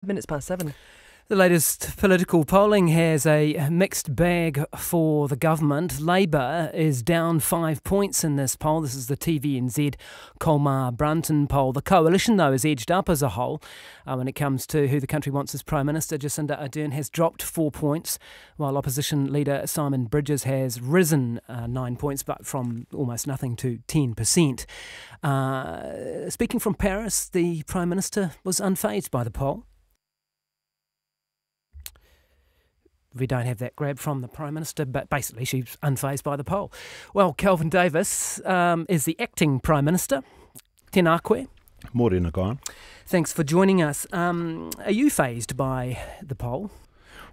Minutes past 7. The latest political polling has a mixed bag for the government. Labour is down 5 points in this poll. This is the TVNZ Colmar Brunton poll. The coalition, though, is edged up as a whole. When it comes to who the country wants as Prime Minister, Jacinda Ardern has dropped 4 points, while opposition leader Simon Bridges has risen 9 points, but from almost nothing to 10%. Speaking from Paris, the Prime Minister was unfazed by the poll. We don't have that grab from the Prime Minister, but basically she's unfazed by the poll. Well, Kelvin Davis is the acting Prime Minister. Tēnā koe. Morena Guyan. Thanks for joining us. Are you fazed by the poll?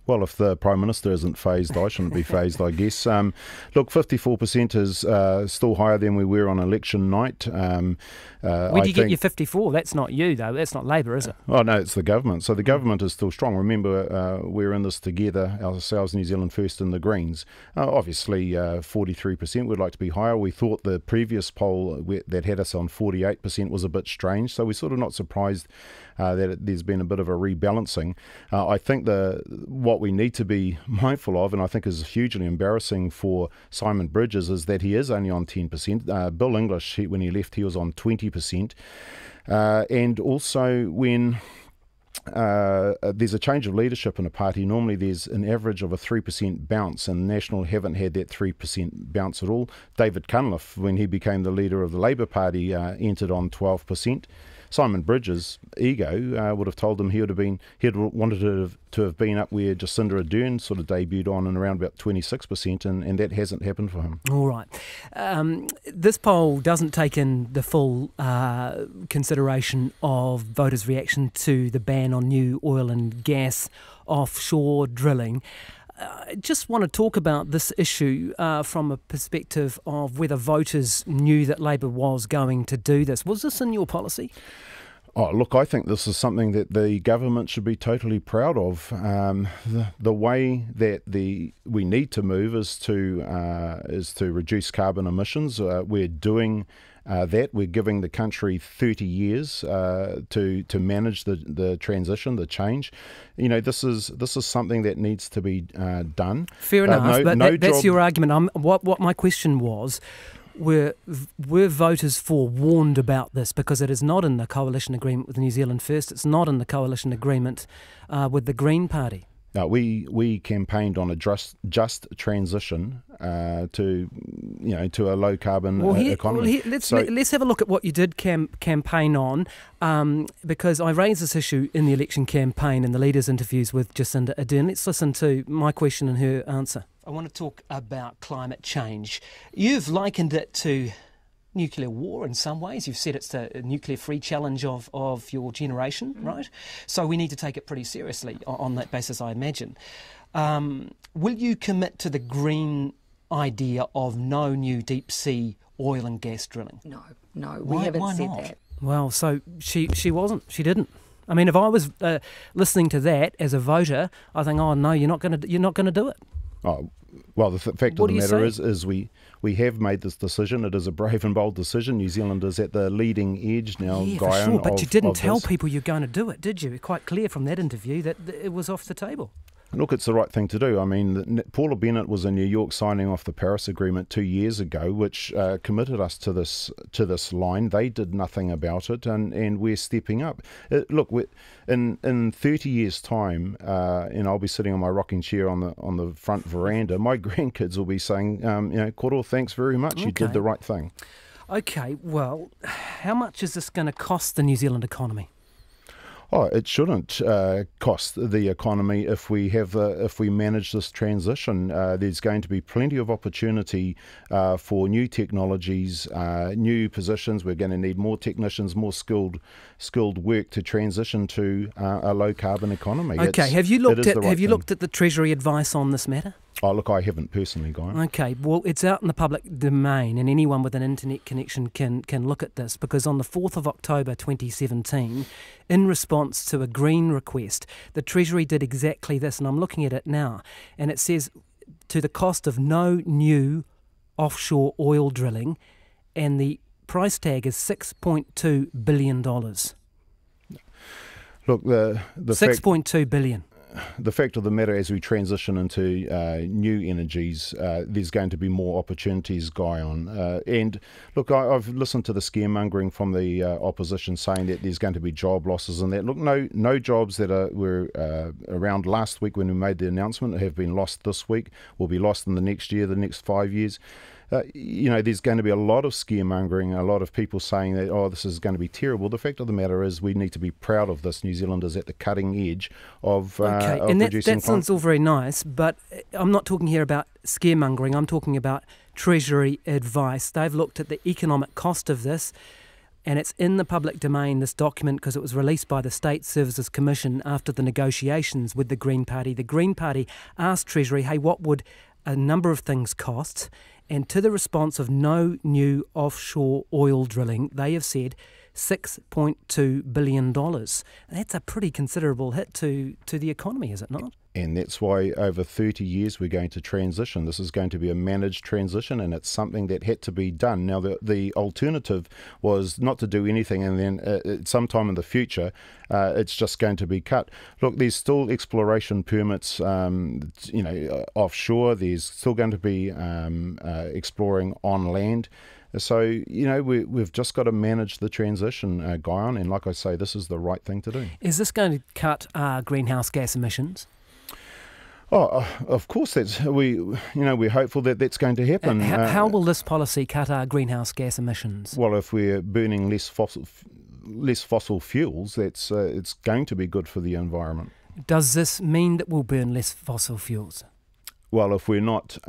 Well, if the Prime Minister isn't fazed, I shouldn't be fazed, I guess. Look, 54% is still higher than we were on election night. Where do you get your 54? That's not you, though. That's not Labour, is it? Oh, no, it's the government. So the government is still strong. Remember, we're in this together, ourselves, New Zealand First and the Greens. Obviously, 43% would like to be higher. We thought the previous poll that had us on 48% was a bit strange, so we're sort of not surprised that there's been a bit of a rebalancing. I think what we need to be mindful of, and I think is hugely embarrassing for Simon Bridges, is that he is only on 10%. Bill English, when he left, he was on 20%. And also when there's a change of leadership in a party, normally there's an average of a 3% bounce, and National haven't had that 3% bounce at all. David Cunliffe, when he became the leader of the Labour Party, entered on 12%. Simon Bridges' ego would have told him he'd wanted to have been up where Jacinda Ardern sort of debuted on in around about 26%, and that hasn't happened for him. All right. This poll doesn't take in the full consideration of voters' reaction to the ban on new oil and gas offshore drilling. I just want to talk about this issue from a perspective of whether voters knew that Labour was going to do this. Was this in your policy? Oh, look, I think this is something that the government should be totally proud of. The way that we need to move is to reduce carbon emissions. We're doing that. We're giving the country 30 years to manage the transition, the change. You know, this is something that needs to be done. Fair enough, but that's your argument. What my question was, were voters forewarned about this? Because it is not in the coalition agreement with New Zealand First. It's not in the coalition agreement with the Green Party. No, we campaigned on a just transition to a low carbon economy. Let's have a look at what you did campaign on, because I raised this issue in the election campaign in the leaders' interviews with Jacinda Ardern. Let's listen to my question and her answer. I want to talk about climate change. You've likened it to nuclear war in some ways. You've said it's a nuclear-free challenge of your generation, right? So we need to take it pretty seriously on that basis, I imagine. Will you commit to the green idea of no new deep-sea oil and gas drilling? No, we haven't said that. Well, so she wasn't. She didn't. I mean, if I was listening to that as a voter, I think, oh no, you're not going to do it. Oh, well, the fact of the matter is we have made this decision. It is a brave and bold decision. New Zealand is at the leading edge now. Yeah, for sure, but you didn't tell people you're going to do it, did you? Quite clear from that interview that it was off the table. Look, it's the right thing to do. I mean, Paula Bennett was in New York signing off the Paris Agreement 2 years ago, which committed us to this line. They did nothing about it, and we're stepping up. Look, in 30 years' time, and I'll be sitting on my rocking chair on the front veranda. My grandkids will be saying, Koro, thanks very much. Okay. You did the right thing. Okay, well, how much is this going to cost the New Zealand economy? Oh, it shouldn't cost the economy if we manage this transition. There's going to be plenty of opportunity for new technologies, new positions. We're going to need more technicians, more skilled work to transition to a low carbon economy. Okay, have you looked at the Treasury advice on this matter? Oh, look, I haven't personally, Guy. Okay, well, it's out in the public domain, and anyone with an internet connection can look at this, because on the 4th of October 2017, in response to a Green request, the Treasury did exactly this, and I'm looking at it now, and it says, to the cost of no new offshore oil drilling, and the price tag is $6.2 billion. Look, the 6.2 billion. The fact of the matter, as we transition into new energies, there's going to be more opportunities, Guyon. And look, I've listened to the scaremongering from the opposition saying that there's going to be job losses and that. Look, no jobs that were around last week when we made the announcement have been lost this week, will be lost in the next year, the next 5 years. There's going to be a lot of scaremongering, a lot of people saying that, oh, this is going to be terrible. The fact of the matter is we need to be proud of this. New Zealand is at the cutting edge of and reducing that sounds all very nice, but I'm not talking here about scaremongering. I'm talking about Treasury advice. They've looked at the economic cost of this, and it's in the public domain, this document, because it was released by the State Services Commission after the negotiations with the Green Party. The Green Party asked Treasury, hey, what would a number of things cost? And to the response of no new offshore oil drilling, they have said $6.2 billion. That's a pretty considerable hit to the economy, is it not? And that's why over 30 years we're going to transition. This is going to be a managed transition, and it's something that had to be done. Now, the alternative was not to do anything, and then at sometime in the future, it's just going to be cut. Look, there's still exploration permits, offshore. There's still going to be exploring on land. So, we've just got to manage the transition, Guyon, and like I say, this is the right thing to do. Is this going to cut greenhouse gas emissions? Oh, of course, we're hopeful that that's going to happen. How will this policy cut our greenhouse gas emissions? Well, if we're burning less fossil fuels, it's going to be good for the environment. Does this mean that we'll burn less fossil fuels? Well, if we're not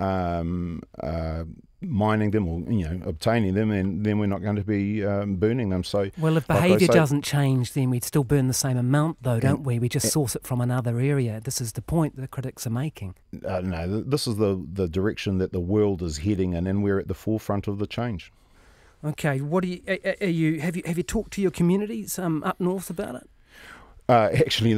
mining them or obtaining them, and then we're not going to be burning them. So, well, if behaviour doesn't change, then we'd still burn the same amount, though, don't we? We just source it from another area. This is the point that the critics are making. No, this is the direction that the world is heading in, and we're at the forefront of the change. Okay, what have you talked to your communities up north about it? Actually,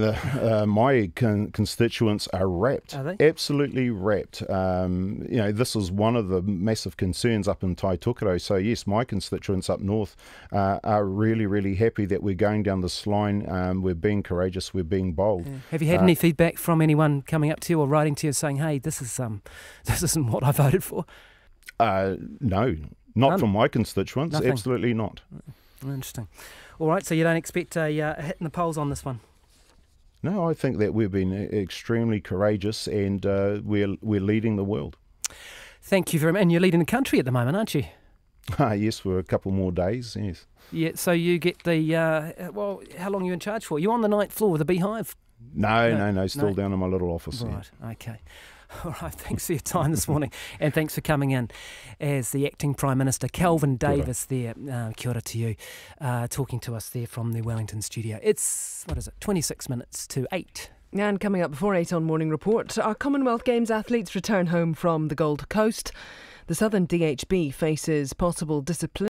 my constituents are wrapped. Are they? Absolutely wrapped. This is one of the massive concerns up in Taitokoro. So yes, my constituents up north are really, really happy that we're going down this line. We're being courageous. We're being bold. Yeah. Have you had any feedback from anyone coming up to you or writing to you saying, "Hey, this isn't what I voted for"? No, not from my constituents. Nothing. Absolutely not. Interesting. All right, so you don't expect a hit in the polls on this one? No, I think that we've been extremely courageous, and we're leading the world. Thank you very much. And you're leading the country at the moment, aren't you? Yes, for a couple more days, yes. Yeah, so you get the, how long are you in charge for? You're on the 9th floor of the Beehive? No, still down in my little office. Right, okay. All right, thanks for your time this morning, and thanks for coming in as the Acting Prime Minister Kelvin Davis there, kia ora to you, talking to us there from the Wellington studio. It's, 26 minutes to 8. And coming up before 8 on Morning Report, our Commonwealth Games athletes return home from the Gold Coast. The Southern DHB faces possible discipline.